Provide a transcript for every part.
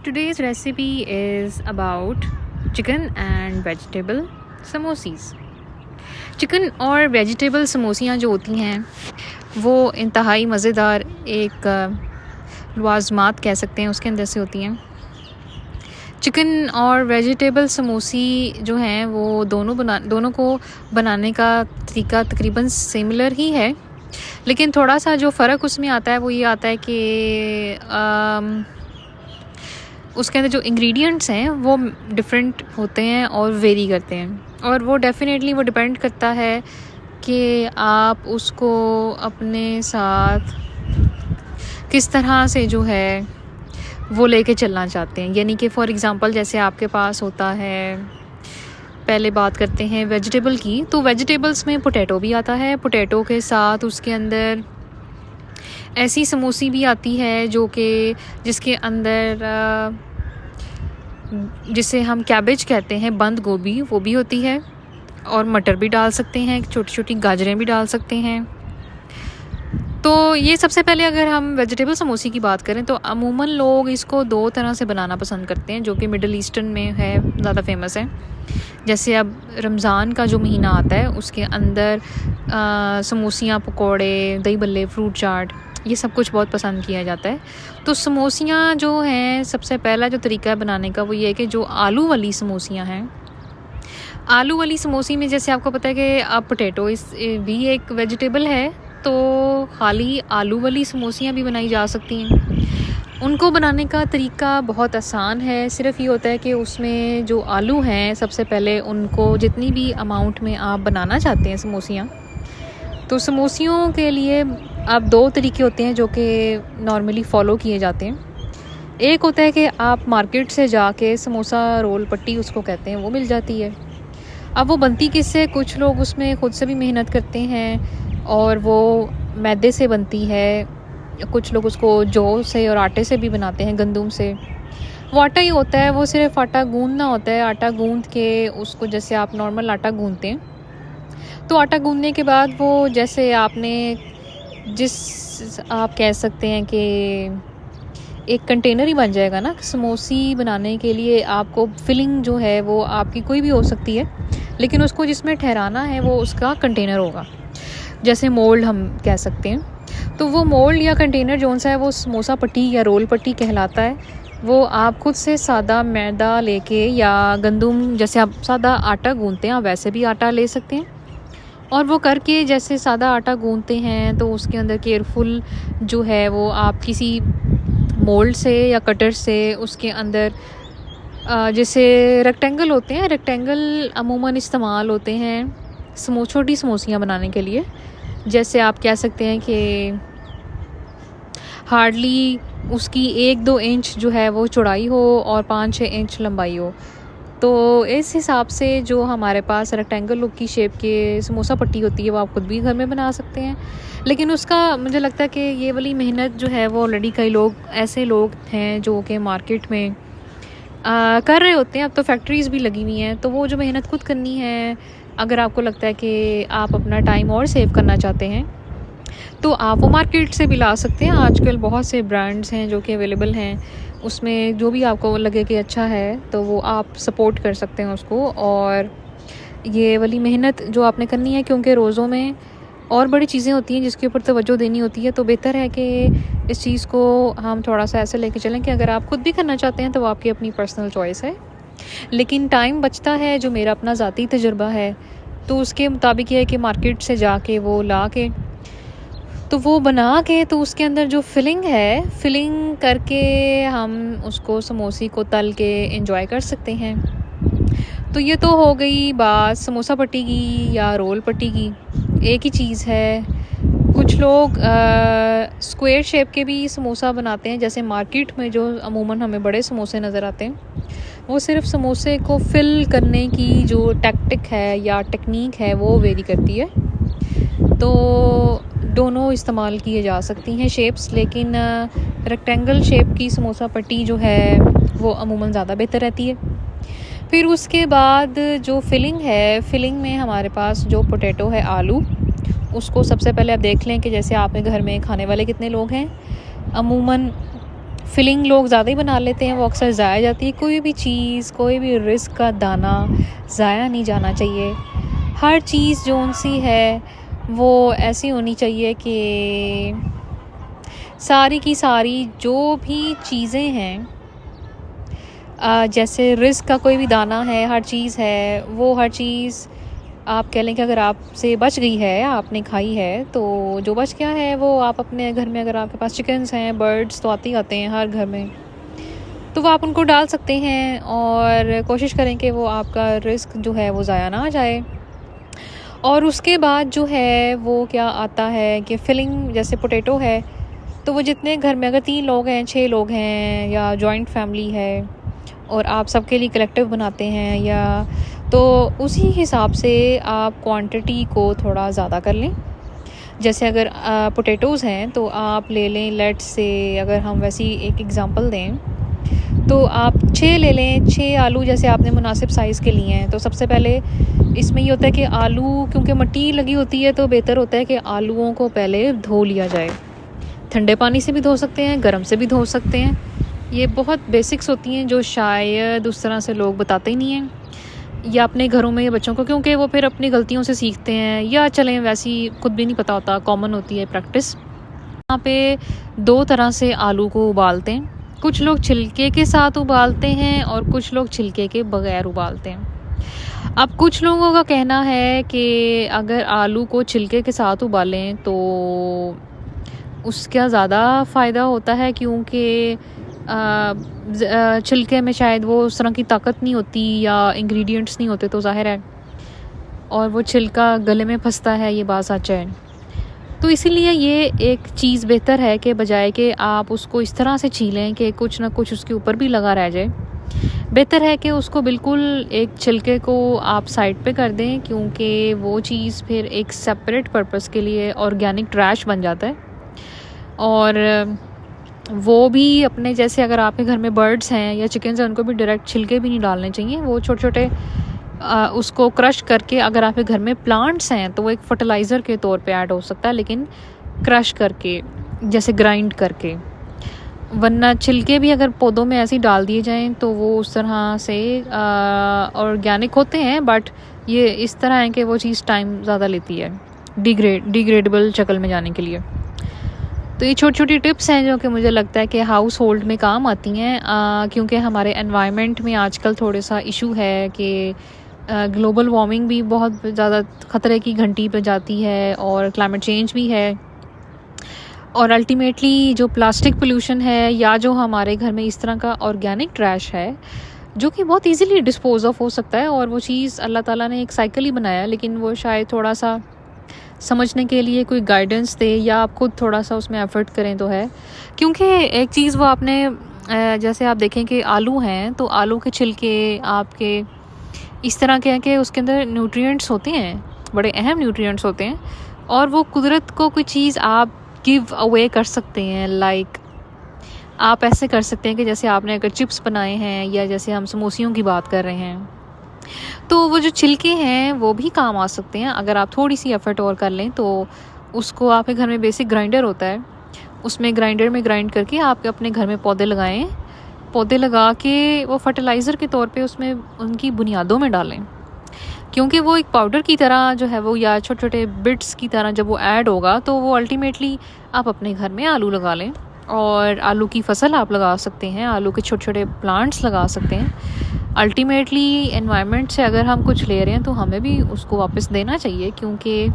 Today's recipe is about chicken and vegetable samosas. Chicken और vegetable समोसियाँ जो होती हैं वो इंतहाई मज़ेदार एक लवाज़मात कह सकते हैं उसके अंदर से होती हैं। चिकन और वेजिटेबल समोसी जो हैं वो दोनों को बनाने का तरीका तकरीबन सिमिलर ही है, लेकिन थोड़ा सा जो फ़र्क उसमें आता है वो ये आता है कि उसके अंदर जो इंग्रेडिएंट्स हैं वो डिफरेंट होते हैं और वेरी करते हैं, और वो डेफ़िनेटली वो डिपेंड करता है कि आप उसको अपने साथ किस तरह से जो है वो लेके चलना चाहते हैं। यानी कि फ़ॉर एग्ज़ाम्पल जैसे आपके पास होता है, पहले बात करते हैं वेजिटेबल की, तो वेजिटेबल्स में पोटैटो भी आता है। पोटैटो के साथ उसके अंदर ऐसी समोसी भी आती है जो कि जिसके अंदर जिसे हम कैबेज कहते हैं, बंद गोभी, वो भी होती है, और मटर भी डाल सकते हैं, छोटी छोटी गाजरें भी डाल सकते हैं। तो ये सबसे पहले अगर हम वेजिटेबल समोसी की बात करें तो अमूमन लोग इसको दो तरह से बनाना पसंद करते हैं, जो कि मिडल ईस्टर्न में है, ज़्यादा फेमस है। जैसे अब रमज़ान का जो महीना आता है उसके अंदर समोसियाँ, पकोड़े, दही भल्ले, फ्रूट चाट, ये सब कुछ बहुत पसंद किया जाता है। तो समोसियाँ जो हैं, सबसे पहला जो तरीका है बनाने का वो ये है कि जो आलू वाली समोसियाँ हैं, आलू वाली समोसी में जैसे आपको पता है कि अब पोटैटो इस भी एक वेजिटेबल है, तो खाली आलू वाली समोसियाँ भी बनाई जा सकती हैं। उनको बनाने का तरीका बहुत आसान है, सिर्फ़ ये होता है कि उसमें जो आलू हैं सबसे पहले उनको जितनी भी अमाउंट में आप बनाना चाहते हैं समोसियाँ, तो समोसियों के लिए अब दो तरीके होते हैं जो कि नॉर्मली फ़ॉलो किए जाते हैं। एक होता है कि आप मार्केट से जाके समोसा रोल पट्टी उसको कहते हैं, वो मिल जाती है। अब वो बनती किससे, कुछ लोग उसमें ख़ुद से भी मेहनत करते हैं और वो मैदे से बनती है, कुछ लोग उसको जौ से और आटे से भी बनाते हैं, गंदम से। वो आटा ही होता है, वो सिर्फ आटा गूंदना होता है। आटा गूंद के उसको जैसे आप नॉर्मल आटा गूंदते हैं, तो आटा गूंदने के बाद वो जैसे आपने आप कह सकते हैं कि एक कंटेनर ही बन जाएगा ना समोसी बनाने के लिए। आपको फिलिंग जो है वो आपकी कोई भी हो सकती है, लेकिन उसको जिसमें ठहराना है वो उसका कंटेनर होगा, जैसे मोल्ड हम कह सकते हैं। तो वो मोल्ड या कंटेनर जौन सा है वो समोसा पट्टी या रोल पट्टी कहलाता है। वो आप खुद से सादा मैदा लेके या गंदम, जैसे आप सादा आटा गूंदते हैं आप वैसे भी आटा ले सकते हैं, और वो करके जैसे सादा आटा गूंदते हैं तो उसके अंदर केयरफुल जो है वो आप किसी मोल्ड से या कटर से उसके अंदर जैसे रेक्टेंगल होते हैं, रेक्टेंगल अमूमन इस्तेमाल होते हैं छोटी समोसियाँ बनाने के लिए। जैसे आप कह सकते हैं कि हार्डली उसकी 1-2 इंच जो है वो चौड़ाई हो और 5-6 इंच लंबाई हो। तो इस हिसाब से जो हमारे पास रेक्टेंगल लुक की शेप के समोसा पट्टी होती है वो आप खुद भी घर में बना सकते हैं। लेकिन उसका मुझे लगता है कि ये वाली मेहनत जो है वो ऑलरेडी कई लोग ऐसे लोग हैं जो कि मार्केट में कर रहे होते हैं। अब तो फैक्ट्रीज़ भी लगी हुई हैं, तो वो जो मेहनत खुद करनी है, अगर आपको लगता है कि आप अपना टाइम और सेव करना चाहते हैं तो आप वो मार्केट से भी ला सकते हैं। आजकल बहुत से ब्रांड्स हैं जो कि अवेलेबल हैं, उसमें जो भी आपको लगे कि अच्छा है तो वो आप सपोर्ट कर सकते हैं उसको। और ये वाली मेहनत जो आपने करनी है, क्योंकि रोज़ों में और बड़ी चीज़ें होती हैं जिसके ऊपर तवज्जो देनी होती है, तो बेहतर है कि इस चीज़ को हम थोड़ा सा ऐसे लेके चलें कि अगर आप खुद भी करना चाहते हैं तो वो आपकी अपनी पर्सनल चॉइस है, लेकिन टाइम बचता है जो मेरा अपना ज़ाती तजुर्बा है, तो उसके मुताबिक ये है कि मार्केट से जाके वो ला के तो वो बना के तो उसके अंदर जो फिलिंग है, फिलिंग करके हम उसको समोसी को तल के एंजॉय कर सकते हैं। तो ये तो हो गई बात समोसा पट्टी की या रोल पट्टी की, एक ही चीज़ है। कुछ लोग स्क्वायर शेप के भी समोसा बनाते हैं, जैसे मार्केट में जो अमूमन हमें बड़े समोसे नज़र आते हैं, वो सिर्फ समोसे को फिल करने की जो टैक्टिक है या टेक्निक है वो वेरी करती है। तो दोनों इस्तेमाल किए जा सकती हैं शेप्स, लेकिन रेक्टेंगल शेप की समोसा पट्टी जो है वो अमूमन ज़्यादा बेहतर रहती है। फिर उसके बाद जो फिलिंग है, फिलिंग में हमारे पास जो पोटैटो है, आलू, उसको सबसे पहले आप देख लें कि जैसे आपके घर में खाने वाले कितने लोग हैं। अमूमन फिलिंग लोग ज़्यादा ही बना लेते हैं, वो अक्सर ज़ाया जाती है। कोई भी चीज़, कोई भी रिस्क का दाना ज़ाया नहीं जाना चाहिए। हर चीज़ जो सी है वो ऐसी होनी चाहिए कि सारी की सारी जो भी चीज़ें हैं, जैसे रिस्क का कोई भी दाना है, हर चीज़ है, वो हर चीज़ आप कह लें कि अगर आपसे बच गई है, आपने खाई है, तो जो बच गया है वो आप अपने घर में, अगर आपके पास चिकन्स हैं, बर्ड्स तो आते ही आते हैं हर घर में, तो वो आप उनको डाल सकते हैं और कोशिश करें कि वो आपका रिस्क जो है वो ज़ाया ना जाए। और उसके बाद जो है वो क्या आता है कि फिलिंग, जैसे पोटैटो है, तो वो जितने घर में अगर 3 लोग हैं, 6 लोग हैं या जॉइंट फैमिली है और आप सबके लिए कलेक्टिव बनाते हैं, या तो उसी हिसाब से आप क्वांटिटी को थोड़ा ज़्यादा कर लें। जैसे अगर पोटैटोज़ हैं तो आप ले लें, लेट्स से अगर हम वैसी एक एग्ज़ाम्पल दें तो आप 6 ले लें, 6 आलू जैसे आपने मुनासिब साइज़ के लिए हैं। तो सबसे पहले इसमें ये होता है कि आलू, क्योंकि मिट्टी लगी होती है, तो बेहतर होता है कि आलूओं को पहले धो लिया जाए। ठंडे पानी से भी धो सकते हैं, गर्म से भी धो सकते हैं। ये बहुत बेसिक्स होती हैं जो शायद उस तरह से लोग बताते ही नहीं हैं, या अपने घरों में या बच्चों को, क्योंकि वो फिर अपनी गलतियों से सीखते हैं, या चलें वैसी खुद भी नहीं पता होता, कॉमन होती है प्रैक्टिस। यहाँ पे 2 तरह से आलू को उबालते हैं। कुछ लोग छिलके के साथ उबालते हैं और कुछ लोग छिलके के बगैर उबालते हैं। अब कुछ लोगों का कहना है कि अगर आलू को छिलके के साथ उबालें तो उसका ज़्यादा फ़ायदा होता है, क्योंकि छिलके में शायद वो उस तरह की ताकत नहीं होती या इंग्रेडिएंट्स नहीं होते, तो ज़ाहिर है, और वो छिलका गले में फंसता है, ये बात सच है। तो इसीलिए ये एक चीज़ बेहतर है कि बजाय कि आप उसको इस तरह से छीलें कि कुछ ना कुछ उसके ऊपर भी लगा रह जाए, बेहतर है कि उसको बिल्कुल एक छिलके को आप साइड पे कर दें, क्योंकि वो चीज़ फिर एक सेपरेट पर्पस के लिए ऑर्गेनिक ट्रैश बन जाता है। और वो भी अपने, जैसे अगर आपके घर में बर्ड्स हैं या चिकन्स हैं, उनको भी डायरेक्ट छिलके भी नहीं डालने चाहिए। वो छोटे छोटे उसको क्रश करके, अगर आपके घर में प्लांट्स हैं तो वो एक फर्टिलाइज़र के तौर पे ऐड हो सकता है, लेकिन क्रश करके, जैसे ग्राइंड करके। वरना छिलके भी अगर पौधों में ऐसे ही डाल दिए जाएं तो वो उस तरह से ऑर्गेनिक होते हैं, बट ये इस तरह है कि वो चीज़ टाइम ज़्यादा लेती है डिग्रेडेबल शक्ल में जाने के लिए। तो ये छोटी छोटी टिप्स हैं जो कि मुझे लगता है कि हाउस होल्ड में काम आती हैं, क्योंकि हमारे एनवायरनमेंट में आजकल थोड़ा सा इशू है कि ग्लोबल वार्मिंग भी बहुत ज़्यादा ख़तरे की घंटी पे जाती है, और क्लाइमेट चेंज भी है, और अल्टीमेटली जो प्लास्टिक पोल्यूशन है, या जो हमारे घर में इस तरह का ऑर्गेनिक ट्रैश है जो कि बहुत इजीली डिस्पोज ऑफ हो सकता है, और वो चीज़ अल्लाह ताला ने एक साइकिल ही बनाया, लेकिन वो शायद थोड़ा सा समझने के लिए कोई गाइडेंस दे, या आप खुद थोड़ा सा उसमें एफर्ट करें तो है। क्योंकि एक चीज़ वो आपने जैसे आप देखें कि आलू हैं, तो आलू के छिलके आपके इस तरह के हैं कि उसके अंदर न्यूट्रिएंट्स होते हैं, बड़े अहम न्यूट्रिएंट्स होते हैं, और वो कुदरत को कोई चीज़ आप गिव अवे कर सकते हैं। लाइक आप ऐसे कर सकते हैं कि जैसे आपने अगर चिप्स बनाए हैं, या जैसे हम समोसियों की बात कर रहे हैं, तो वो जो छिलके हैं वो भी काम आ सकते हैं अगर आप थोड़ी सी एफर्ट और कर लें। तो उसको आपके घर में बेसिक ग्राइंडर होता है, उसमें ग्राइंडर में ग्राइंड करके आप अपने घर में पौधे लगाएं, पौधे लगा के वो फर्टिलाइज़र के तौर पे उसमें उनकी बुनियादों में डालें, क्योंकि वो एक पाउडर की तरह जो है वो, या छोटे छोटे बिट्स की तरह जब वो ऐड होगा, तो वो अल्टीमेटली आप अपने घर में आलू लगा लें, और आलू की फसल आप लगा सकते हैं, आलू के छोटे छोटे प्लांट्स लगा सकते हैं। अल्टीमेटली एनवायरनमेंट से अगर हम कुछ ले रहे हैं तो हमें भी उसको वापस देना चाहिए, क्योंकि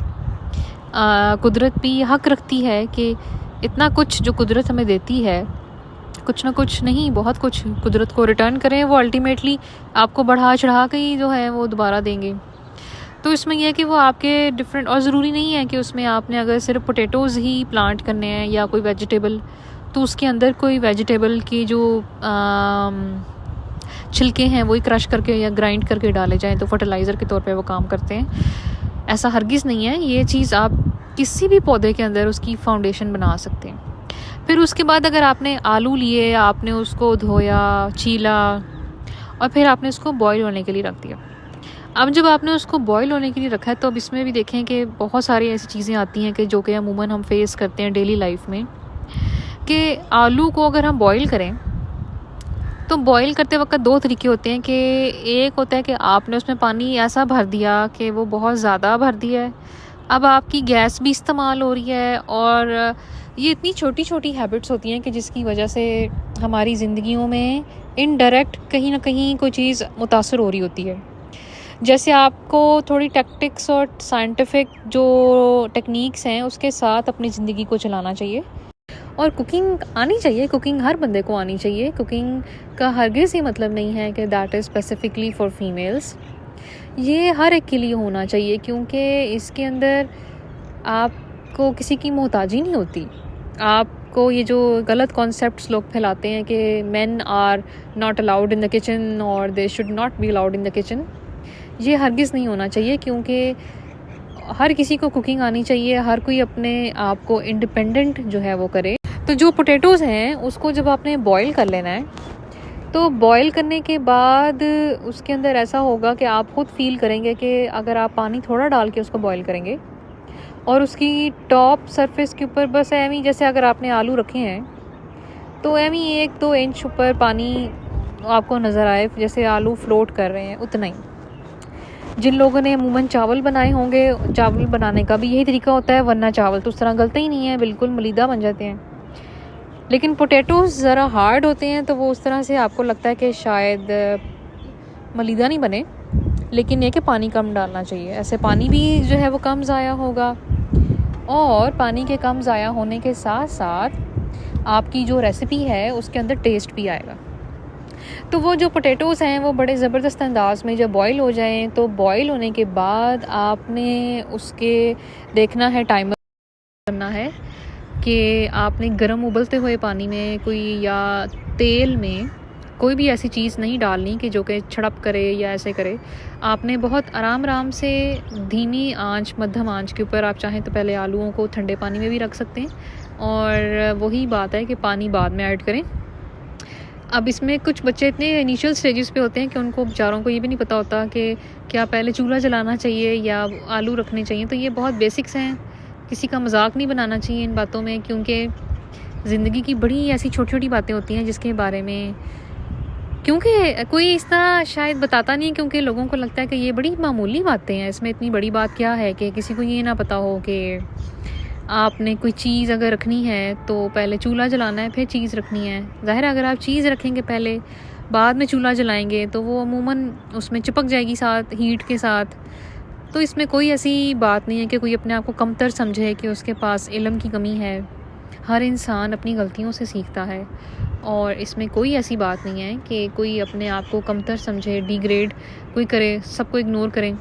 कुदरत भी हक रखती है कि इतना कुछ जो कुदरत हमें देती है, कुछ ना कुछ नहीं, बहुत कुछ कुदरत को रिटर्न करें, वो अल्टीमेटली आपको बढ़ा चढ़ा के ही जो है वो दोबारा देंगे। तो इसमें यह है कि वो आपके डिफरेंट, और ज़रूरी नहीं है कि उसमें आपने अगर सिर्फ पोटैटोज़ ही प्लांट करने हैं या कोई वेजिटेबल, तो उसके अंदर कोई वेजिटेबल की जो छिलके हैं वही क्रश करके या ग्राइंड करके डाले जाएं तो फर्टिलाइज़र के तौर पे वो काम करते हैं। ऐसा हरगिज़ नहीं है, ये चीज़ आप किसी भी पौधे के अंदर उसकी फाउंडेशन बना सकते हैं। फिर उसके बाद अगर आपने आलू लिए, आपने उसको धोया, छीला, और फिर आपने उसको बॉईल होने के लिए रख दिया। अब जब आपने उसको बॉईल होने के लिए रखा है, तो अब इसमें भी देखें कि बहुत सारी ऐसी चीज़ें आती हैं कि जो कि अमूमन हम फेस करते हैं डेली लाइफ में, कि आलू को अगर हम बॉईल करें तो बॉईल करते वक्त 2 तरीके होते हैं कि एक होता है कि आपने उसमें पानी ऐसा भर दिया कि वो बहुत ज़्यादा भर दिया है, अब आपकी गैस भी इस्तेमाल हो रही है। और ये इतनी छोटी छोटी हैबिट्स होती हैं कि जिसकी वजह से हमारी ज़िंदगियों में इनडायरेक्ट कहीं ना कहीं कोई चीज़ मुतासर हो रही होती है। जैसे आपको थोड़ी टैक्टिक्स और साइंटिफिक जो टेक्निक्स हैं उसके साथ अपनी ज़िंदगी को चलाना चाहिए। और कुकिंग आनी चाहिए, कुकिंग हर बंदे को आनी चाहिए। कुकिंग का हरगिज़ ये मतलब नहीं है कि that is specifically for females. ये हर एक के लिए होना चाहिए, क्योंकि इसके अंदर आपको किसी की मोहताजी नहीं होती। आपको ये जो गलत कॉन्सेप्ट्स लोग फैलाते हैं कि men are not allowed in the kitchen और they should not be allowed in the kitchen, ये हरगिज़ नहीं होना चाहिए। क्योंकि हर किसी को कुकिंग आनी चाहिए, हर कोई अपने आप को इंडिपेंडेंट जो है वो करे। तो जो पोटैटोज़ हैं उसको जब आपने बॉईल कर लेना है, तो बॉईल करने के बाद उसके अंदर ऐसा होगा कि आप खुद फील करेंगे कि अगर आप पानी थोड़ा डाल के उसको बॉईल करेंगे और उसकी टॉप सरफेस के ऊपर बस एवी, जैसे अगर आपने आलू रखे हैं तो एवी 1-2 इंच ऊपर पानी आपको नज़र आए, जैसे आलू फ्लोट कर रहे हैं उतना ही। जिन लोगों ने अमूमन चावल बनाए होंगे, चावल बनाने का भी यही तरीका होता है, वरना चावल तो उस तरह गलते ही नहीं है, बिल्कुल मलीदा बन जाते हैं। लेकिन पोटैटोज़ ज़रा हार्ड होते हैं तो वो उस तरह से आपको लगता है कि शायद मलीदा नहीं बने, लेकिन ये कि पानी कम डालना चाहिए। ऐसे पानी भी जो है वो कम ज़ाया होगा, और पानी के कम ज़ाया होने के साथ साथ आपकी जो रेसिपी है उसके अंदर टेस्ट भी आएगा। तो वो जो पोटैटोज़ हैं वो बड़े ज़बरदस्त अंदाज़ में जब बॉईल हो जाएं, तो बॉईल होने के बाद आपने उसके देखना है, टाइमर करना है कि आपने गर्म उबलते हुए पानी में कोई या तेल में कोई भी ऐसी चीज़ नहीं डालनी कि जो कि छड़प करे या ऐसे करे। आपने बहुत आराम से धीमी आंच, मध्यम आंच के ऊपर, आप चाहें तो पहले आलूओं को ठंडे पानी में भी रख सकते हैं, और वही बात है कि पानी बाद में ऐड करें। अब इसमें कुछ बच्चे इतने इनिशियल स्टेजेस पे होते हैं कि उनको बेचारों को ये भी नहीं पता होता कि क्या पहले चूल्हा जलाना चाहिए या आलू रखने चाहिए। तो ये बहुत बेसिक्स हैं, किसी का मजाक नहीं बनाना चाहिए इन बातों में, क्योंकि ज़िंदगी की बड़ी ऐसी छोटी छोटी बातें होती हैं जिसके बारे में क्योंकि कोई इस तरह शायद बताता नहीं, क्योंकि लोगों को लगता है कि ये बड़ी मामूली बातें हैं, इसमें इतनी बड़ी बात क्या है कि किसी को ये ना पता हो कि आपने कोई चीज़ अगर रखनी है तो पहले चूल्हा जलाना है, फिर चीज़ रखनी है। ज़ाहिर है अगर आप चीज़ रखेंगे पहले, बाद में चूल्हा जलाएंगे तो वो अमूमन उसमें चिपक जाएगी साथ हीट के साथ। तो इसमें कोई ऐसी बात नहीं है कि कोई अपने आप को कमतर समझे कि उसके पास इल्म की कमी है। हर इंसान अपनी गलतियों से सीखता है, और इसमें कोई ऐसी बात नहीं है कि कोई अपने आप को कमतर समझे, डिग्रेड कोई करे, सबको इग्नोर करें।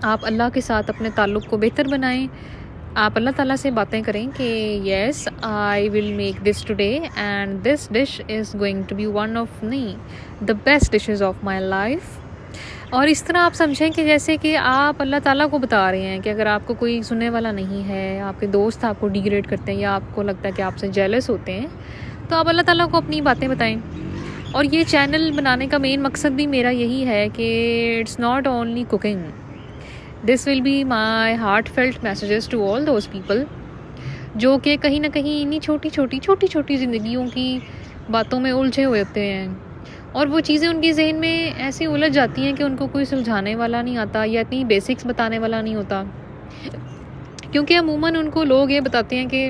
आप अल्लाह के साथ अपने ताल्लुक़ को बेहतर बनाएं। आप अल्लाह ताला से बातें करें कि yes I will make this today and this dish is going to be one of the best dishes of my life. और इस तरह आप समझें कि जैसे कि आप अल्लाह ताला को बता रहे हैं कि अगर आपको कोई सुनने वाला नहीं है, आपके दोस्त आपको डिग्रेड करते हैं या आपको लगता है कि आपसे जेलस होते हैं, तो आप अल्लाह ताला को अपनी बातें बताएं। और ये चैनल बनाने का मेन मकसद भी मेरा यही है कि it's not only cooking, this will be my heartfelt messages to all those people जो कि कहीं ना कहीं इन्हीं छोटी छोटी ज़िंदगियों की बातों में उलझे हुए होते हैं, और वो चीज़ें उनके जहन में ऐसे उलझ जाती हैं कि उनको कोई सुलझाने वाला नहीं आता या इतनी बेसिक्स बताने वाला नहीं होता। क्योंकि अमूमन उनको लोग ये बताते हैं कि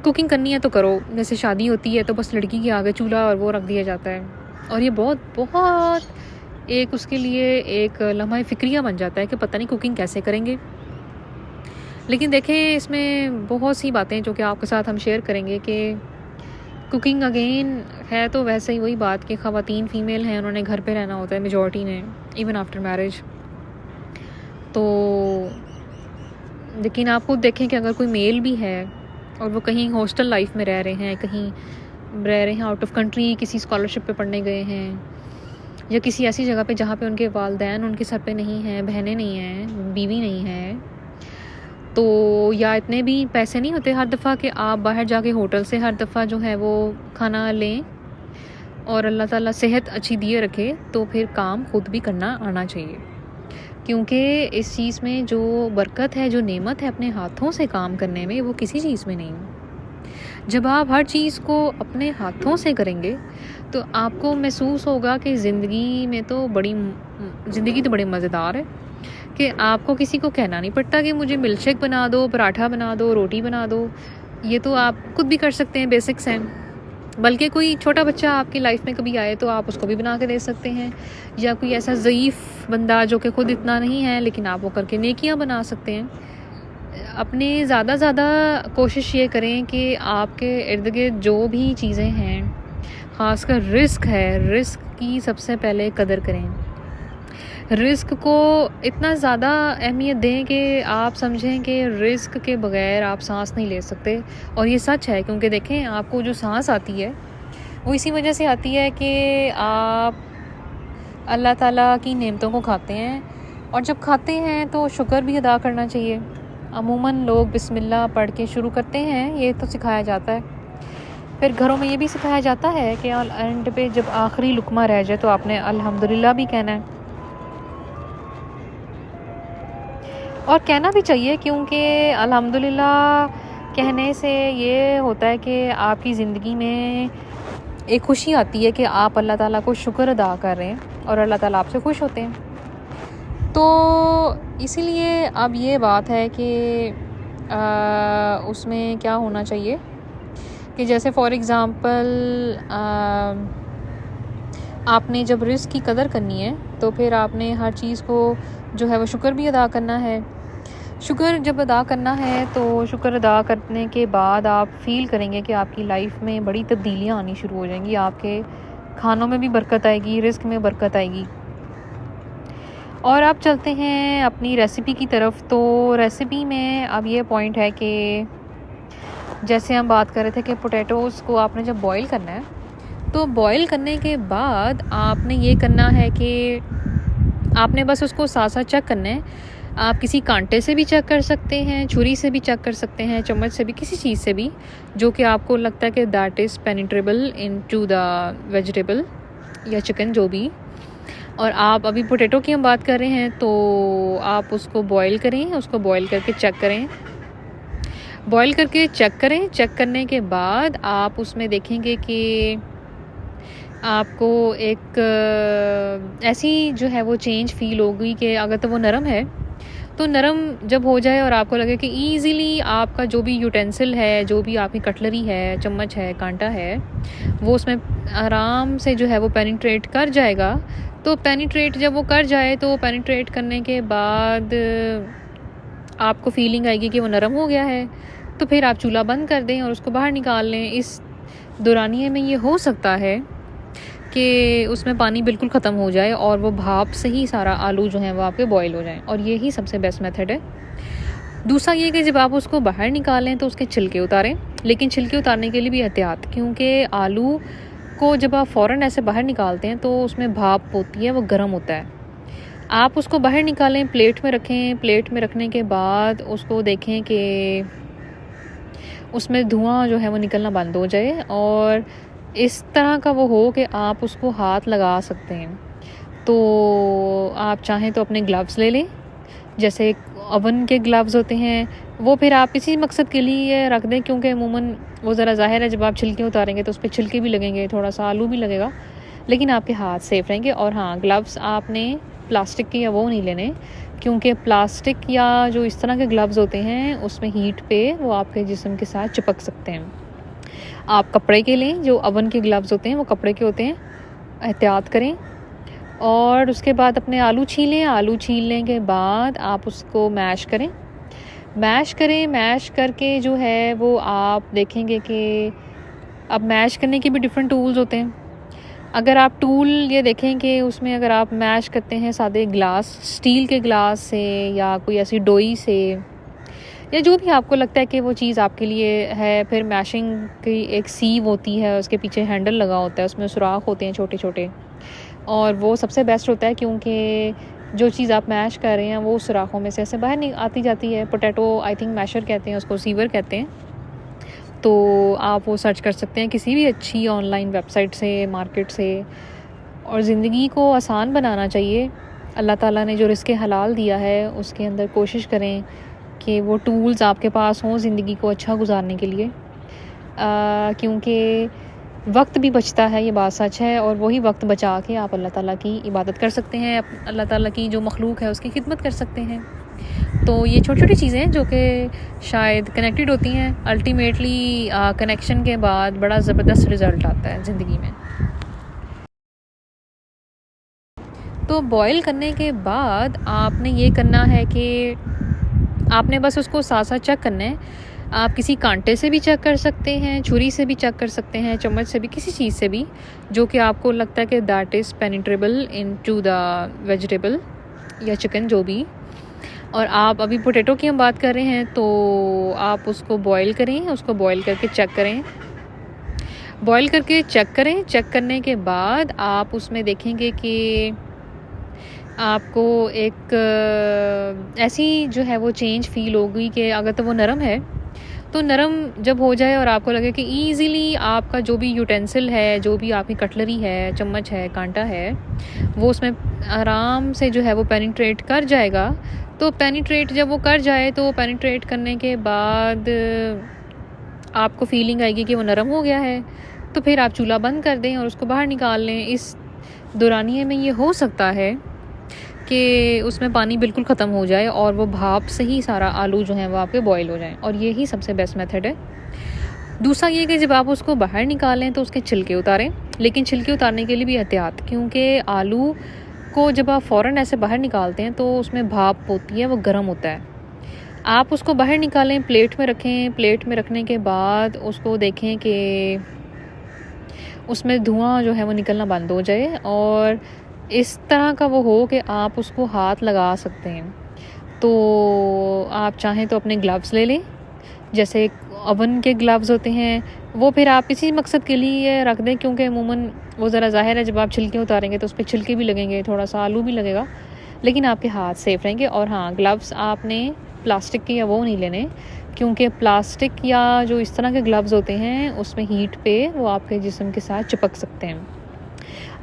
कुकिंग करनी है तो करो, जैसे शादी होती है तो बस लड़की के आगे चूल्हा और वो रख दिया जाता है, और ये बहुत एक उसके लिए एक लम्हा फ़िक्रिया बन जाता है कि पता नहीं कुकिंग कैसे करेंगे। लेकिन देखें इसमें बहुत सी बातें जो कि आपके साथ हम शेयर करेंगे कि कुकिंग अगेन है तो वैसे ही वही बात कि ख़वातीन फ़ीमेल हैं, उन्होंने घर पे रहना होता है मेजॉरिटी ने, इवन आफ्टर मैरिज। तो लेकिन आप खुद देखें कि अगर कोई मेल भी है और वो कहीं हॉस्टल लाइफ में रह रहे हैं, कहीं रह रहे हैं आउट ऑफ कंट्री, किसी स्कॉलरशिप पे पढ़ने गए हैं, या किसी ऐसी जगह पे जहाँ पे उनके वालिदैन उनके सर पे नहीं हैं, बहनें नहीं हैं, बीवी नहीं है, तो या इतने भी पैसे नहीं होते हर दफ़ा कि आप बाहर जाके होटल से हर दफ़ा जो है वो खाना लें, और अल्लाह ताला सेहत अच्छी दिए रखे तो फिर काम खुद भी करना आना चाहिए। क्योंकि इस चीज़ में जो बरकत है, जो नेमत है अपने हाथों से काम करने में, वो किसी चीज़ में नहीं। जब आप हर चीज़ को अपने हाथों से करेंगे तो आपको महसूस होगा कि ज़िंदगी तो बड़ी मज़ेदार है, कि आपको किसी को कहना नहीं पड़ता कि मुझे मिल्कशेक बना दो, पराठा बना दो, रोटी बना दो। ये तो आप खुद भी कर सकते हैं, बेसिक्स हैं। बल्कि कोई छोटा बच्चा आपकी लाइफ में कभी आए तो आप उसको भी बना के दे सकते हैं, या कोई ऐसा ज़ईफ़ बंदा जो कि खुद इतना नहीं है लेकिन आप वो करके नेकियां बना सकते हैं। अपने ज़्यादा कोशिश ये करें कि आपके इर्द गिर्द जो भी चीज़ें हैं, ख़ासकर रिस्क की सबसे पहले कदर करें। रिस्क को इतना ज़्यादा अहमियत दें कि आप समझें कि रिस्क के बगैर आप सांस नहीं ले सकते। और ये सच है, क्योंकि देखें, आपको जो सांस आती है वो इसी वजह से आती है कि आप अल्लाह ताला की नेमतों को खाते हैं, और जब खाते हैं तो शुक्र भी अदा करना चाहिए। अमूमन लोग बिस्मिल्लाह पढ़ के शुरू करते हैं, ये तो सिखाया जाता है। फिर घरों में ये भी सिखाया जाता है कि एंड पे जब आखिरी लुकमा रह जाए तो आपने अल्हम्दुलिल्लाह भी कहना है, और कहना भी चाहिए, क्योंकि अल्हम्दुलिल्लाह कहने से ये होता है कि आपकी ज़िंदगी में एक खुशी आती है कि आप अल्लाह ताला को शुक्र अदा कर रहे हैं और अल्लाह ताला आपसे खुश होते हैं। तो इसीलिए अब ये बात है कि उसमें क्या होना चाहिए कि जैसे फ़ॉर एग्ज़ाम्पल आपने जब रिस्क की कदर करनी है तो फिर आपने हर चीज़ को जो है वो शुक्र भी अदा करना है। शुक्र जब अदा करना है तो शुक्र अदा करने के बाद आप फ़ील करेंगे कि आपकी लाइफ में बड़ी तब्दीलियाँ आनी शुरू हो जाएंगी। आपके खानों में भी बरकत आएगी, रिस्क में बरकत आएगी। और आप चलते हैं अपनी रेसिपी की तरफ। तो रेसिपी में अब ये पॉइंट है कि जैसे हम बात कर रहे थे कि पोटैटोज़ को आपने जब बॉईल करना है तो बॉईल करने के बाद आपने ये करना है कि आपने बस उसको साथ साथ चेक करना है। आप किसी कांटे से भी चेक कर सकते हैं, छुरी से भी चेक कर सकते हैं, चम्मच से भी, किसी चीज़ से भी जो कि आपको लगता है कि that is penetrable into the vegetable या चिकन, जो भी। और आप अभी पोटैटो की हम बात कर रहे हैं तो आप उसको बॉईल करें, उसको बॉईल करके चेक करें, बॉईल करके चेक करें। चेक करने के बाद आप उसमें देखेंगे कि आपको एक ऐसी जो है वो चेंज फ़ील होगी कि अगर तो वो नरम है तो नरम जब हो जाए और आपको लगे कि ईज़िली आपका जो भी यूटेंसिल है, जो भी आपकी कटलरी है, चम्मच है, कांटा है, वो उसमें आराम से जो है वो पेनिट्रेट कर जाएगा। तो पेनिट्रेट जब वो कर जाए तो पेनिट्रेट करने के बाद आपको फीलिंग आएगी कि वो नरम हो गया है, तो फिर आप चूल्हा बंद कर दें और उसको बाहर निकाल लें। इस दौरानिए में ये हो सकता है कि उसमें पानी बिल्कुल ख़त्म हो जाए और वो भाप से ही सारा आलू जो है वो आपके बॉईल हो जाए, और ये ही सबसे बेस्ट मेथड है। दूसरा ये कि जब आप उसको बाहर निकालें तो उसके छिलके उतारें, लेकिन छिलके उतारने के लिए भी एहतियात, क्योंकि आलू को जब आप फ़ौरन ऐसे बाहर निकालते हैं तो उसमें भाप होती है, वो गर्म होता है। आप उसको बाहर निकालें, प्लेट में रखें। प्लेट में रखने के बाद उसको देखें कि उसमें धुआं जो है वो निकलना बंद हो जाए, और इस तरह का वो हो कि आप उसको हाथ लगा सकते हैं। तो आप चाहें तो अपने ग्लव्स ले लें, जैसे ओवन के ग्लव्स होते हैं, वो फिर आप इसी मकसद के लिए रख दें, क्योंकि अमूमन वो ज़रा ज़ाहिर है जब आप छिलके उतारेंगे तो उस पर छिलके भी लगेंगे, थोड़ा सा आलू भी लगेगा, लेकिन आपके हाथ सेफ रहेंगे। और हाँ, ग्लव्स आपने प्लास्टिक के या वो नहीं लेने, क्योंकि प्लास्टिक या जो इस तरह के ग्लव्स होते हैं उसमें हीट पे वो आपके जिस्म के साथ चिपक सकते हैं। आप कपड़े के लें, जो ओवन के ग्लव्स होते हैं वो कपड़े के होते हैं, एहतियात करें। और उसके बाद अपने आलू छीलें। आलू छीलने के बाद आप उसको मैश करें, मैश करके जो है वो आप देखेंगे कि अब मैश करने के भी डिफरेंट टूल्स होते हैं। अगर आप टूल ये देखें कि उसमें अगर आप मैश करते हैं सादे ग्लास, स्टील के ग्लास से या कोई ऐसी डोई से, या जो भी आपको लगता है कि वो चीज़ आपके लिए है। फिर मैशिंग की एक सीव होती है, उसके पीछे हैंडल लगा होता है, उसमें सुराख होते हैं छोटे छोटे, और वो सबसे बेस्ट होता है क्योंकि जो चीज़ आप मैश कर रहे हैं वो सुराखों में से ऐसे बाहर नहीं आती जाती है। पोटैटो आई थिंक मैशर कहते हैं उसको, सीवर कहते हैं। तो आप वो सर्च कर सकते हैं किसी भी अच्छी ऑनलाइन वेबसाइट से, मार्केट से। और ज़िंदगी को आसान बनाना चाहिए। अल्लाह ताला ने जो रिज़्क़ हलाल दिया है उसके अंदर कोशिश करें कि वो टूल्स आपके पास हों ज़िंदगी को अच्छा गुजारने के लिए। क्योंकि वक्त भी बचता है, ये बात सच है, और वही वक्त बचा के आप अल्लाह ताला की इबादत कर सकते हैं, अल्लाह ताला की जो मखलूक है उसकी खिदमत कर सकते हैं। तो ये छोटी छोटी चीज़ें हैं जो कि शायद कनेक्टेड होती हैं, अल्टीमेटली कनेक्शन के बाद बड़ा ज़बरदस्त रिज़ल्ट आता है ज़िंदगी में। तो बॉयल करने के बाद आपने ये करना है कि आपने बस उसको साथ साथ चेक करना है। आप किसी कांटे से भी चेक कर सकते हैं, छुरी से भी चेक कर सकते हैं, चम्मच से भी, किसी चीज़ से भी जो कि आपको लगता है कि that is penetrable into the vegetable या चिकन, जो भी। और आप अभी पोटैटो की हम बात कर रहे हैं, तो आप उसको बॉयल करें, उसको बॉयल करके चेक करें, बॉयल करके चेक करें। चेक करने के बाद आप उसमें देखेंगे कि आपको एक ऐसी जो है वो चेंज फ़ील होगी कि अगर तो वो नरम है, तो नरम जब हो जाए और आपको लगे कि ईज़िली आपका जो भी यूटेंसिल है, जो भी आपकी कटलरी है, चम्मच है, कांटा है, वो उसमें आराम से जो है वो पेनिट्रेट कर जाएगा। तो पेनिट्रेट जब वो कर जाए, तो पेनिट्रेट करने के बाद आपको फीलिंग आएगी कि वो नरम हो गया है, तो फिर आप चूल्हा बंद कर दें और उसको बाहर निकाल लें। इस दौरानिए में ये हो सकता है कि उसमें पानी बिल्कुल ख़त्म हो जाए और वो भाप से ही सारा आलू जो है वो आपके बॉयल हो जाए, और ये ही सबसे बेस्ट मेथड है। दूसरा ये कि जब आप उसको बाहर निकालें तो उसके छिलके उतारें, लेकिन छिलके उतारने के लिए भी एहतियात, क्योंकि आलू को जब आप फ़ौरन ऐसे बाहर निकालते हैं तो उसमें भाप होती है, वो गर्म होता है। आप उसको बाहर निकालें, प्लेट में रखें, प्लेट में रखने के बाद उसको देखें कि उसमें धुआं जो है वो निकलना बंद हो जाए, और इस तरह का वो हो कि आप उसको हाथ लगा सकते हैं। तो आप चाहें तो अपने ग्लव्स ले लें, जैसे ओवन के ग्लव्स होते हैं, वो फिर आप इसी मकसद के लिए रख दें, क्योंकि अमूमन वो ज़रा ज़ाहिर है जब आप छिलके उतारेंगे तो उस पर छिलके भी लगेंगे, थोड़ा सा आलू भी लगेगा, लेकिन आपके हाथ सेफ रहेंगे। और हाँ, ग्लव्स आपने प्लास्टिक के या वो नहीं लेने, क्योंकि प्लास्टिक या जो इस तरह के ग्लव्स होते हैं उसमें हीट पे वो आपके जिस्म के साथ चिपक सकते हैं।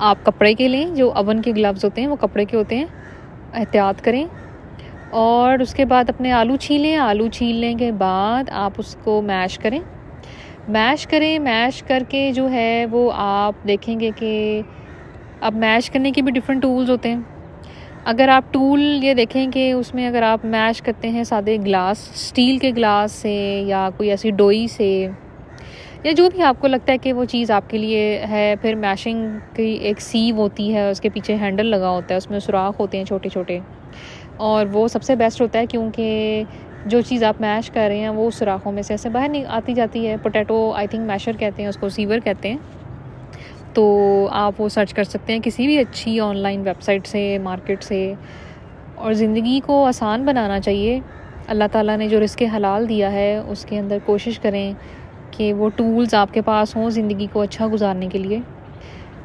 आप कपड़े के लें, जो ओवन के ग्लव्स होते हैं वो कपड़े के होते हैं, एहतियात करें। और उसके बाद अपने आलू छीलें, आलू छीलने के बाद आप उसको मैश करें, मैश करके जो है वो आप देखेंगे कि अब मैश करने के भी डिफरेंट टूल्स होते हैं। अगर आप टूल ये देखें कि उसमें अगर आप मैश करते हैं सादे ग्लास, स्टील के ग्लास से या कोई ऐसी डोई से, या जो भी आपको लगता है कि वो चीज़ आपके लिए है, फिर मैशिंग की एक सीव होती है, उसके पीछे हैंडल लगा होता है, उसमें सुराख होते हैं छोटे छोटे, और वो सबसे बेस्ट होता है क्योंकि जो चीज़ आप मैश कर रहे हैं वो सुराखों में से ऐसे बाहर नहीं आती जाती है। पोटैटो आई थिंक मैशर कहते हैं उसको, सीवर कहते हैं। तो आप वो सर्च कर सकते हैं किसी भी अच्छी ऑनलाइन वेबसाइट से, मार्केट से। और ज़िंदगी को आसान बनाना चाहिए। अल्लाह ताला ने जो रिज़्क़ हलाल दिया है उसके अंदर कोशिश करें कि वो टूल्स आपके पास हों ज़िंदगी को अच्छा गुजारने के लिए,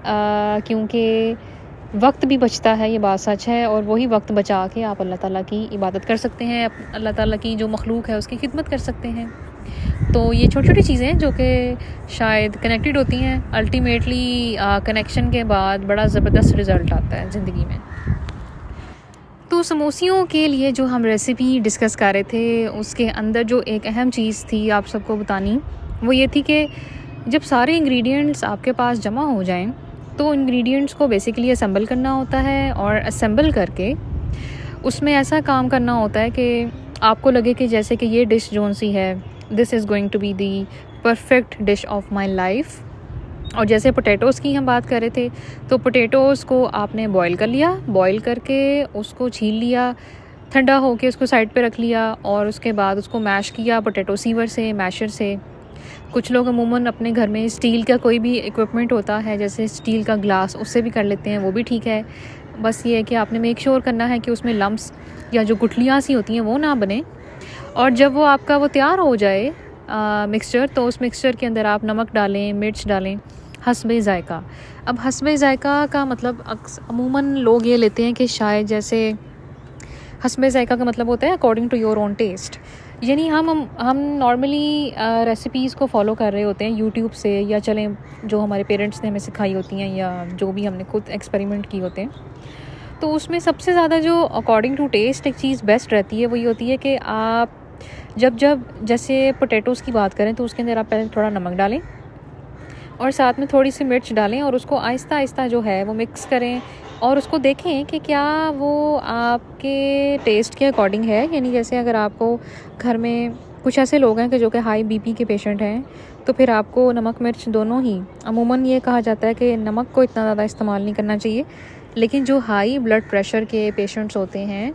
क्योंकि वक्त भी बचता है, ये बात सच है, और वही वक्त बचा के आप अल्लाह ताला की इबादत कर सकते हैं, अल्लाह ताला की जो मखलूक है उसकी खिदमत कर सकते हैं। तो ये छोटी छोटी चीज़ें हैं जो कि शायद कनेक्टेड होती हैं, अल्टीमेटली कनेक्शन के बाद बड़ा ज़बरदस्त रिज़ल्ट आता है ज़िंदगी में। तो समोसियों के लिए जो हम रेसिपी डिस्कस कर रहे थे उसके अंदर जो एक अहम चीज़ थी आप सबको बतानी, वो ये थी कि जब सारे इंग्रेडिएंट्स आपके पास जमा हो जाएं तो इंग्रेडिएंट्स को बेसिकली असेंबल करना होता है, और असेंबल करके उसमें ऐसा काम करना होता है कि आपको लगे कि जैसे कि ये डिश जोन सी है, this is going to be the perfect dish of my life. और जैसे पोटैटोज़ की हम बात कर रहे थे, तो पोटैटोज़ को आपने बॉईल कर लिया, बॉईल करके उसको छील लिया, ठंडा होके उसको साइड पे रख लिया, और उसके बाद उसको मैश किया पोटैटो सीवर से, मैशर से। कुछ लोग अमूमन अपने घर में स्टील का कोई भी इक्विपमेंट होता है, जैसे स्टील का ग्लास, उससे भी कर लेते हैं, वो भी ठीक है। बस ये है कि आपने मेक श्योर करना है कि उसमें लम्प्स या जो गुठलियाँ सी होती हैं वो ना बने। और जब वो आपका वो तैयार हो जाए मिक्सचर, तो उस मिक्सचर के अंदर आप नमक डालें, मिर्च डालें, हस्बे ज़ायका। अब हस्बे ज़ायका का मतलब अमूमन लोग ये लेते हैं कि शायद जैसे हस्बे ज़ायका का मतलब होता है according to your own taste, यानी हम नॉर्मली रेसिपीज़ को फॉलो कर रहे होते हैं यूट्यूब से, या चलें जो हमारे पेरेंट्स ने हमें सिखाई होती हैं, या जो भी हमने खुद एक्सपेरिमेंट किए होते हैं। तो उसमें सबसे ज़्यादा जो अकॉर्डिंग टू टेस्ट एक चीज़ बेस्ट रहती है वो ये होती है कि आप जब जब जैसे पोटैटोज़ की बात करें तो उसके अंदर आप पहले थोड़ा नमक डालें और साथ में थोड़ी सी मिर्च डालें और उसको आहिस्ता आहिस्ता जो है वो मिक्स करें और उसको देखें कि क्या वो आपके टेस्ट के अकॉर्डिंग है। यानी जैसे अगर आपको घर में कुछ ऐसे लोग हैं कि जो कि हाई बीपी के पेशेंट हैं, तो फिर आपको नमक मिर्च दोनों ही, अमूमन ये कहा जाता है कि नमक को इतना ज़्यादा इस्तेमाल नहीं करना चाहिए, लेकिन जो हाई ब्लड प्रेशर के पेशेंट्स होते हैं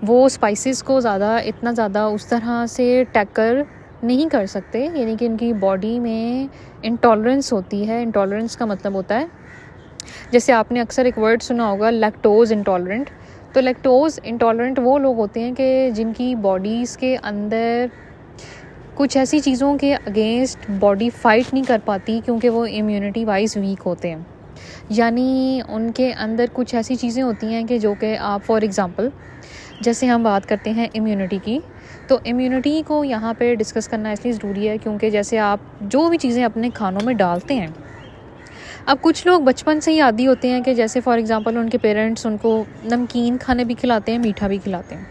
वो स्पाइसेस को इतना ज़्यादा उस तरह से टैकल नहीं कर सकते, यानी कि उनकी बॉडी में इंटॉलरेंस होती है। इंटॉलरेंस का मतलब होता है, जैसे आपने अक्सर एक वर्ड सुना होगा लैक्टोज़ इंटॉलरेंट। तो लैक्टोज़ इंटॉलरेंट वो लोग होते हैं कि जिनकी बॉडीज़ के अंदर कुछ ऐसी चीज़ों के अगेंस्ट बॉडी फाइट नहीं कर पाती क्योंकि वो इम्यूनिटी वाइज वीक होते हैं। यानी उनके अंदर कुछ ऐसी चीज़ें होती हैं कि जो कि आप फॉर एग्ज़ाम्पल जैसे हम बात करते हैं इम्यूनिटी की, तो इम्यूनिटी को यहाँ पे डिस्कस करना इसलिए ज़रूरी है क्योंकि जैसे आप जो भी चीज़ें अपने खानों में डालते हैं, अब कुछ लोग बचपन से ही आदी होते हैं कि जैसे फॉर एग्ज़ाम्पल उनके पेरेंट्स उनको नमकीन खाने भी खिलाते हैं, मीठा भी खिलाते हैं।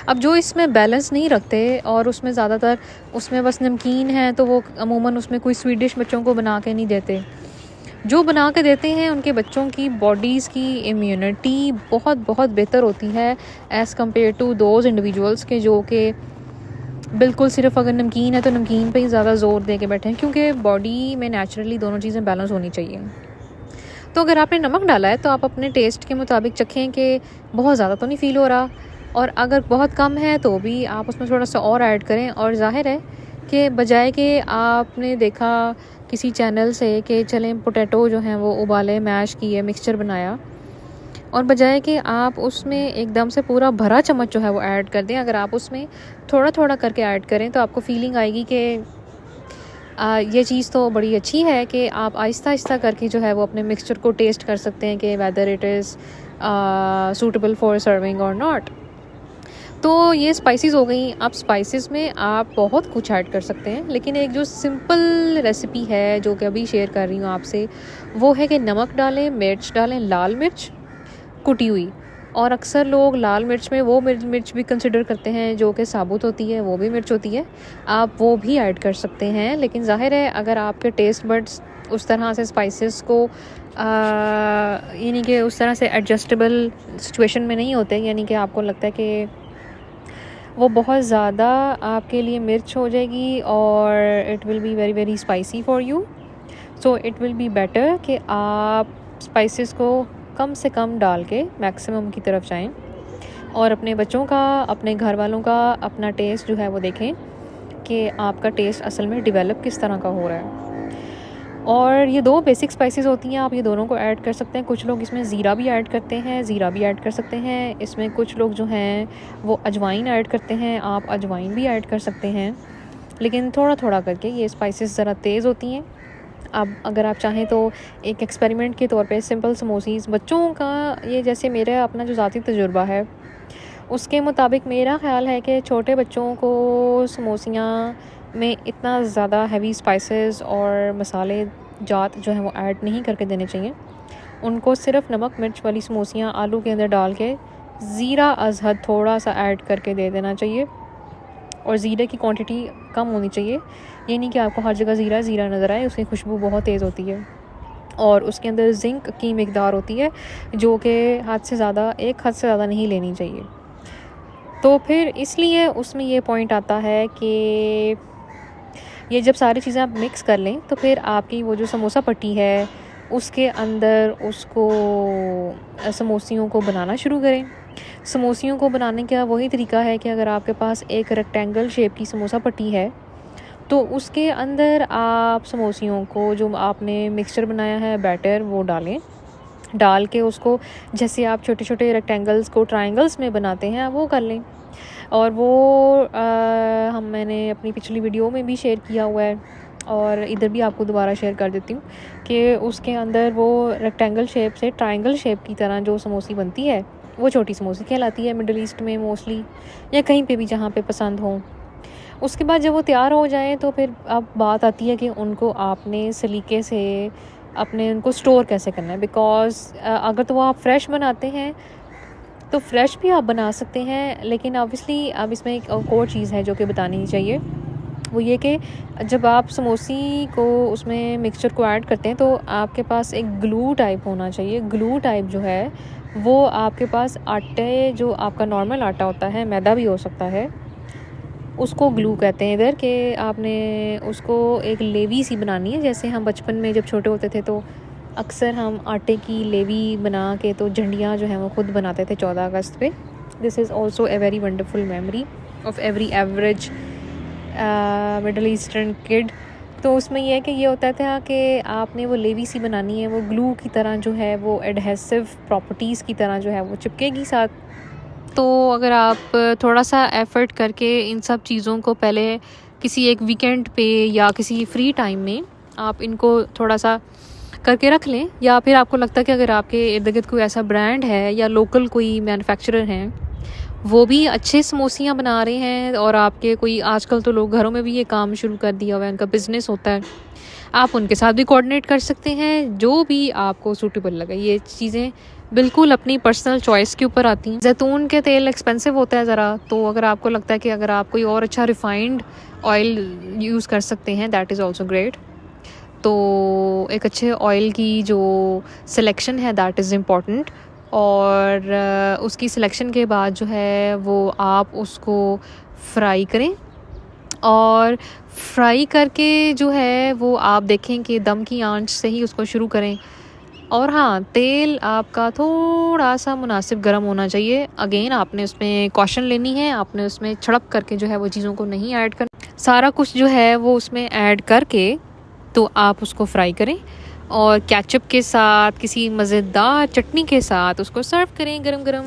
अब जो इसमें बैलेंस नहीं रखते और उसमें ज़्यादातर उसमें बस नमकीन है, तो वो अमूमन उसमें कोई स्वीट डिश बच्चों को बना के नहीं देते। जो बना के देते हैं उनके बच्चों की बॉडीज़ की इम्यूनिटी बहुत बहुत बेहतर होती है as compared to those individuals के जो कि बिल्कुल सिर्फ अगर नमकीन है तो नमकीन पे ही ज़्यादा ज़ोर दे के बैठे हैं, क्योंकि बॉडी में नेचुरली दोनों चीज़ें बैलेंस होनी चाहिए। तो अगर आपने नमक डाला है तो आप अपने टेस्ट के मुताबिक चखें कि बहुत ज़्यादा तो नहीं फ़ील हो रहा, और अगर बहुत कम है तो भी आप उसमें थोड़ा सा और ऐड करें। और ज़ाहिर है कि बजाय कि आपने देखा किसी चैनल से कि चलें पोटैटो जो हैं वो उबाले, मैश किए, मिक्सचर बनाया, और बजाय कि आप उसमें एकदम से पूरा भरा चम्मच जो है वो ऐड कर दें, अगर आप उसमें थोड़ा थोड़ा करके ऐड करें तो आपको फीलिंग आएगी कि ये चीज़ तो बड़ी अच्छी है कि आप आहिस्ता आहिस्ता करके जो है वो अपने मिक्सचर को टेस्ट कर सकते हैं कि whether it is suitable for serving और नॉट। तो ये स्पाइसेस हो गई। अब स्पाइसेस में आप बहुत कुछ ऐड कर सकते हैं, लेकिन एक जो सिंपल रेसिपी है जो कि अभी शेयर कर रही हूँ आपसे, वो है कि नमक डालें, मिर्च डालें, लाल मिर्च कुटी हुई, और अक्सर लोग लाल मिर्च में वो मिर्च भी कंसिडर करते हैं जो कि साबुत होती है, वो भी मिर्च होती है, आप वो भी ऐड कर सकते हैं। लेकिन ज़ाहिर है अगर आपके टेस्ट बड्स उस तरह से स्पाइसेस को यानी कि उस तरह से एडजस्टेबल सिचुएशन में नहीं होते, यानी कि आपको लगता है कि वो बहुत ज़्यादा आपके लिए मिर्च हो जाएगी और it will be very very spicy for you, so it will be better कि आप स्पाइसेस को कम से कम डाल के मैक्सिमम की तरफ जाएं और अपने बच्चों का, अपने घर वालों का अपना टेस्ट जो है वो देखें कि आपका टेस्ट असल में डेवलप किस तरह का हो रहा है। और ये दो बेसिक स्पाइसेस होती हैं, आप ये दोनों को ऐड कर सकते हैं। कुछ लोग इसमें ज़ीरा भी ऐड करते हैं, ज़ीरा भी ऐड कर सकते हैं। इसमें कुछ लोग जो हैं वो अजवाइन ऐड करते हैं, आप अजवाइन भी ऐड कर सकते हैं, लेकिन थोड़ा थोड़ा करके। ये स्पाइसेस ज़रा तेज़ होती हैं। अब अगर आप चाहें तो एक एक्सपेरिमेंट के तौर पे सिंपल समोसीज़ बच्चों का, ये जैसे मेरा अपना जो ज़ाती तजुर्बा है उसके मुताबिक मेरा ख़्याल है कि छोटे बच्चों को समोसियाँ में इतना ज़्यादा हैवी स्पाइसेस और मसाले जात जो हैं वो ऐड नहीं करके देने चाहिए। उनको सिर्फ नमक मिर्च वाली समोसियाँ आलू के अंदर डाल के ज़ीरा अज़हद थोड़ा सा ऐड करके दे देना चाहिए, और ज़ीरे की क्वांटिटी कम होनी चाहिए। ये नहीं कि आपको हर जगह ज़ीरा ज़ीरा नज़र आए, उसकी खुशबू बहुत तेज़ होती है और उसके अंदर जिंक की मिकदार होती है जो कि एक हद से ज़्यादा नहीं लेनी चाहिए। तो फिर इसलिए उसमें ये पॉइंट आता है कि ये जब सारी चीज़ें आप मिक्स कर लें तो फिर आपकी वो जो समोसा पट्टी है उसके अंदर उसको समोसियों को बनाना शुरू करें। समोसियों को बनाने का वही तरीका है कि अगर आपके पास एक रेक्टेंगल शेप की समोसा पट्टी है तो उसके अंदर आप समोसियों को, जो आपने मिक्सचर बनाया है बैटर, वो डाल के उसको जैसे आप छोटे छोटे रेक्टेंगल्स को ट्रायंगल्स में बनाते हैं वो कर लें। और वो मैंने अपनी पिछली वीडियो में भी शेयर किया हुआ है और इधर भी आपको दोबारा शेयर कर देती हूँ कि उसके अंदर वो रेक्टेंगल शेप से ट्रायंगल शेप की तरह जो समोसी बनती है वो छोटी समोसी कहलाती है मिडल ईस्ट में मोस्टली, या कहीं पे भी जहाँ पे पसंद हो। उसके बाद जब वो तैयार हो जाए तो फिर अब बात आती है कि उनको आपने सलीके से उनको स्टोर कैसे करना है। बिकॉज़ अगर तो वो आप फ्रेश बनाते हैं तो फ्रेश भी आप बना सकते हैं, लेकिन ऑब्वियसली अब इसमें एक और चीज़ है जो कि बतानी चाहिए, वो ये कि जब आप समोसी को उसमें मिक्सचर को ऐड करते हैं तो आपके पास एक ग्लू टाइप होना चाहिए। ग्लू टाइप जो है वो आपके पास आटे, जो आपका नॉर्मल आटा होता है, मैदा भी हो सकता है, उसको ग्लू कहते हैं इधर, कि आपने उसको एक लेवी सी बनानी है। जैसे हम बचपन में जब छोटे होते थे तो अक्सर हम आटे की लेवी बना के तो झंडियाँ जो हैं वो खुद बनाते थे 14 अगस्त पे। This is also a very wonderful memory of every average middle eastern kid. तो उसमें यह है कि ये होता था कि आपने वो लेवी सी बनानी है, वो ग्लू की तरह जो है वो एडहेसिव प्रॉपर्टीज़ की तरह जो है वो चिपकेगी साथ। तो अगर आप थोड़ा सा एफ़र्ट करके इन सब चीज़ों को पहले किसी एक वीकेंड पे या किसी फ्री टाइम में आप इनको थोड़ा सा करके रख लें, या फिर आपको लगता है कि अगर आपके इर्द गिर्द कोई ऐसा ब्रांड है या लोकल कोई मैन्युफैक्चरर हैं वो भी अच्छे समोसियाँ बना रहे हैं, और आपके कोई, आजकल तो लोग घरों में भी ये काम शुरू कर दिया हुआ है, उनका बिज़नेस होता है, आप उनके साथ भी कोऑर्डिनेट कर सकते हैं, जो भी आपको सूटेबल लगे। ये चीज़ें बिल्कुल अपनी पर्सनल चॉइस के ऊपर आती हैं। जैतून के तेल एक्सपेंसिव होता है ज़रा, तो अगर आपको लगता है कि अगर आप कोई और अच्छा रिफाइंड ऑयल यूज़ कर सकते हैं, दैट इज़ ऑल्सो ग्रेट। तो एक अच्छे ऑयल की जो सिलेक्शन है दैट इज़ इम्पॉर्टेंट, और उसकी सिलेक्शन के बाद जो है वो आप उसको फ्राई करें, और फ्राई करके जो है वो आप देखें कि दम की आंच से ही उसको शुरू करें। और हाँ, तेल आपका थोड़ा सा मुनासिब गर्म होना चाहिए। अगेन आपने उसमें कॉशन लेनी है, आपने उसमें छड़प करके जो है वो चीज़ों को नहीं ऐड करना, सारा कुछ जो है वो उसमें ऐड करके तो आप उसको फ्राई करें, और केचप के साथ, किसी मज़ेदार चटनी के साथ उसको सर्व करें गरम गरम।